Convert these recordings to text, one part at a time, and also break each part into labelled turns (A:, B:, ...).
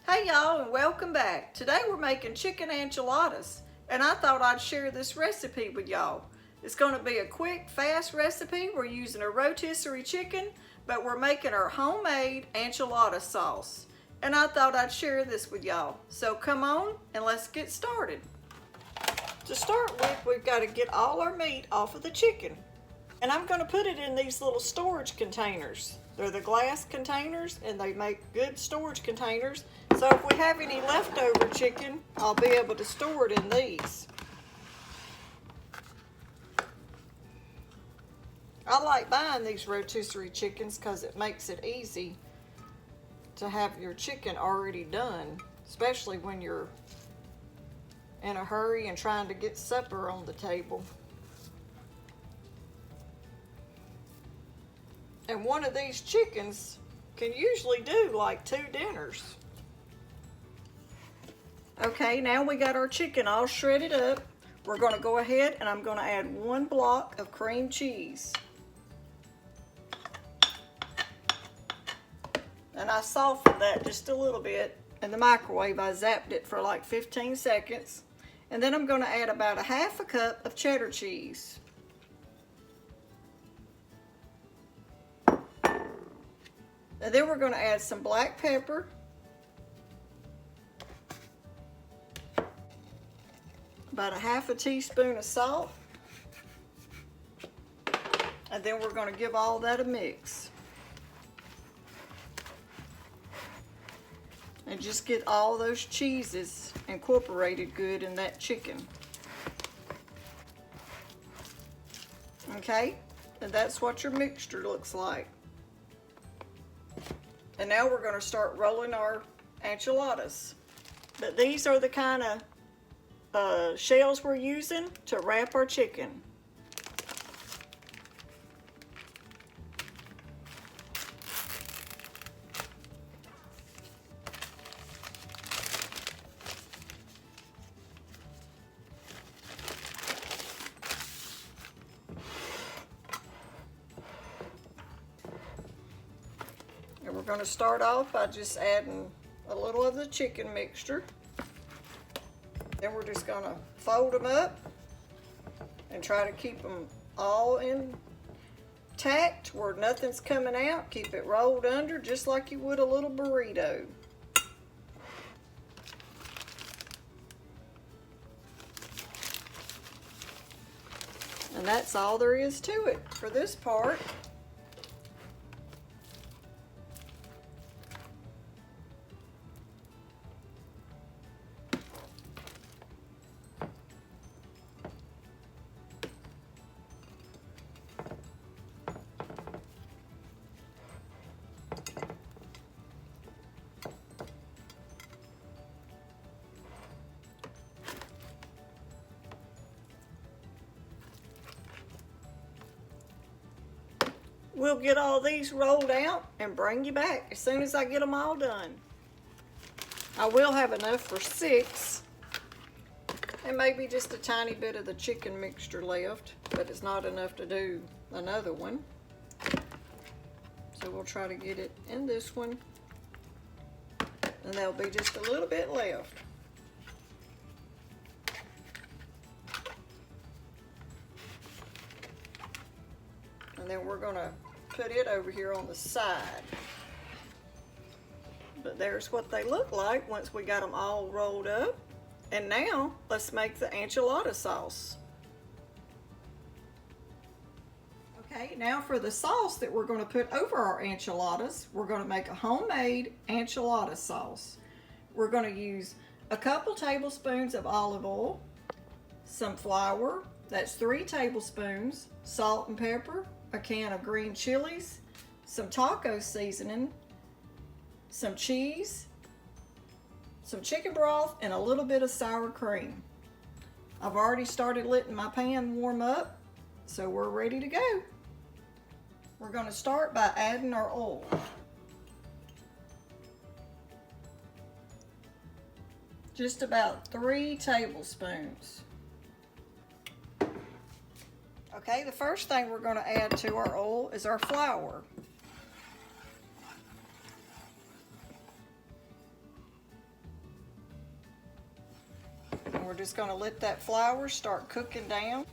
A: Hey y'all, and welcome back. Today we're making chicken enchiladas, and I thought I'd share this recipe with y'all. It's going to be a quick, fast recipe. We're using a rotisserie chicken, but we're making our homemade enchilada sauce. And I thought I'd share this with y'all. So come on and let's get started. To start with, we've got to get all our meat off of the chicken. And I'm going to put it in these little storage containers. They're the glass containers, and they make good storage containers. So if we have any leftover chicken, I'll be able to store it in these. I like buying these rotisserie chickens because it makes it easy to have your chicken already done, especially when you're in a hurry and trying to get supper on the table. And one of these chickens can usually do like 2 dinners. Okay, now we got our chicken all shredded up. We're going to go ahead and I'm going to add 1 block of cream cheese. And I softened that just a little bit in the microwave. I zapped it for like 15 seconds. And then I'm going to add about 1/2 cup of cheddar cheese. And then we're going to add some black pepper, about 1/2 teaspoon of salt, and then we're going to give all that a mix. And just get all those cheeses incorporated good in that chicken. Okay, and that's what your mixture looks like. And now we're going to start rolling our enchiladas. But these are the kind of shells we're using to wrap our chicken. And we're going to start off by just adding a little of the chicken mixture. Then we're just going to fold them up and try to keep them all intact where nothing's coming out. Keep it rolled under just like you would a little burrito. And that's all there is to it for this part. We'll get all these rolled out and bring you back as soon as I get them all done. I will have enough for 6 and maybe just a tiny bit of the chicken mixture left, but it's not enough to do another one. So we'll try to get it in this one, and there'll be just a little bit left. And then we're going to put it over here on the side. But there's what they look like once we got them all rolled up. And now let's make the enchilada sauce. Okay, now for the sauce that we're going to put over our enchiladas, we're going to make a homemade enchilada sauce. We're going to use a couple tablespoons of olive oil, some flour, that's 3 tablespoons, salt and pepper, a can of green chilies, some taco seasoning, some cheese, some chicken broth, and a little bit of sour cream. I've already started letting my pan warm up, so we're ready to go. We're going to start by adding our oil. Just about 3 tablespoons. Okay, the first thing we're going to add to our oil is our flour. And we're just going to let that flour start cooking down.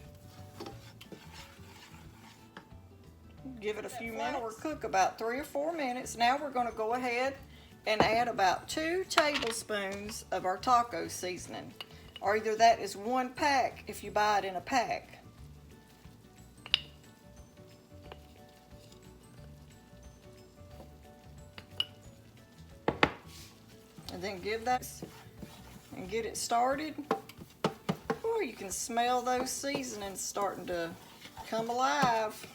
A: Give it a few minutes. We'll cook about 3 or 4 minutes. Now we're going to go ahead and add about 2 tablespoons of our taco seasoning. Or either that is 1 pack if you buy it in a pack. And then give that and get it started. Oh, you can smell those seasonings starting to come alive.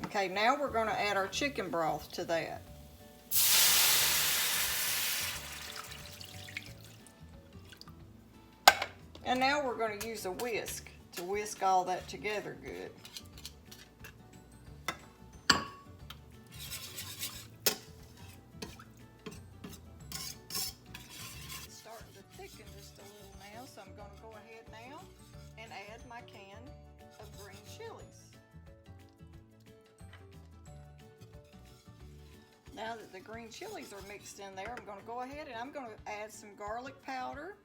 A: Okay, now we're going to add our chicken broth to that. And now we're going to use a whisk to whisk all that together good. It's starting to thicken just a little now, so I'm going to go ahead now and add my can of green chilies. Now that the green chilies are mixed in there, I'm going to go ahead and I'm going to add some garlic powder,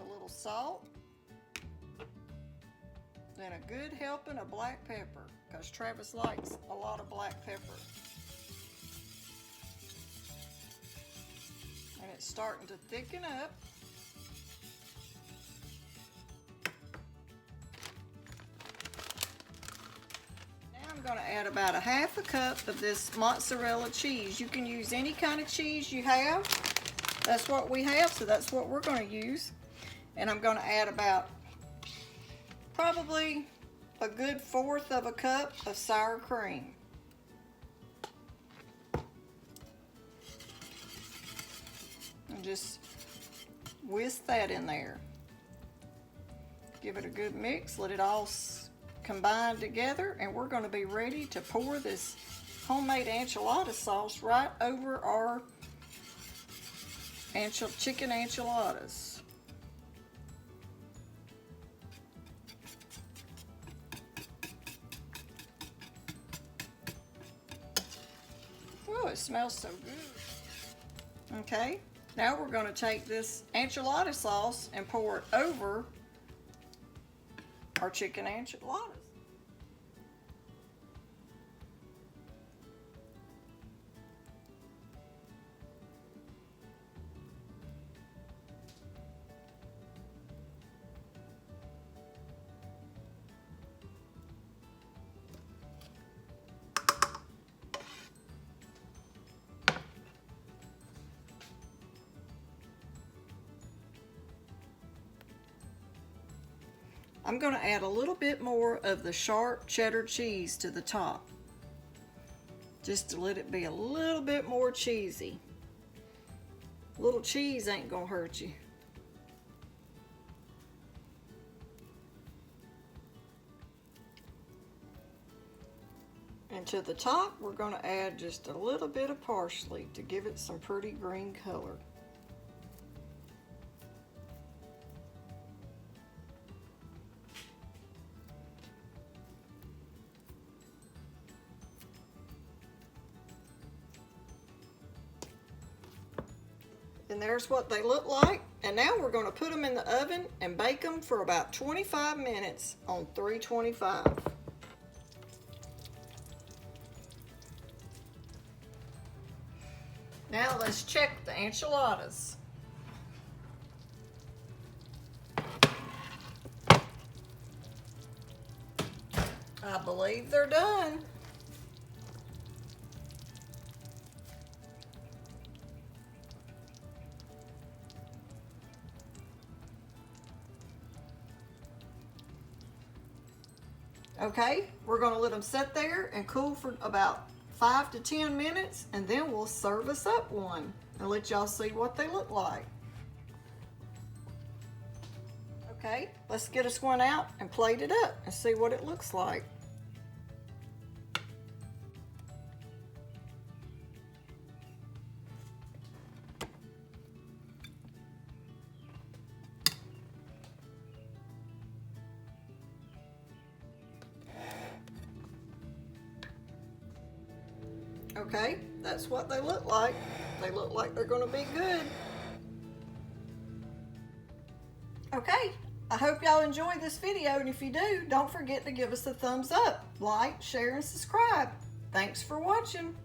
A: a little salt, then a good helping of black pepper, because Travis likes a lot of black pepper. And it's starting to thicken up. I'm going to add about a half a cup of this mozzarella cheese. You can use any kind of cheese you have. That's what we have, so that's what we're going to use. And I'm going to add about probably a good 1/4 of a cup of sour cream. And just whisk that in there. Give it a good mix, let it all combine together, and we're going to be ready to pour this homemade enchilada sauce right over our chicken enchiladas. Oh, it smells so good. Okay, now we're going to take this enchilada sauce and pour it over our chicken enchiladas. I'm going to add a little bit more of the sharp cheddar cheese to the top, just to let it be a little bit more cheesy. A little cheese ain't going to hurt you. And to the top, we're going to add just a little bit of parsley to give it some pretty green color. And there's what they look like. And now we're going to put them in the oven and bake them for about 25 minutes on 325. Now let's check the enchiladas. I believe they're done. Okay, we're going to let them sit there and cool for about 5 to 10 minutes, and then we'll serve us up one and let y'all see what they look like. Okay, let's get us one out and plate it up and see what it looks like. Okay, that's what they look like. They look like they're gonna be good. Okay, I hope y'all enjoyed this video, and if you do, don't forget to give us a thumbs up, like, share, and subscribe. Thanks for watching.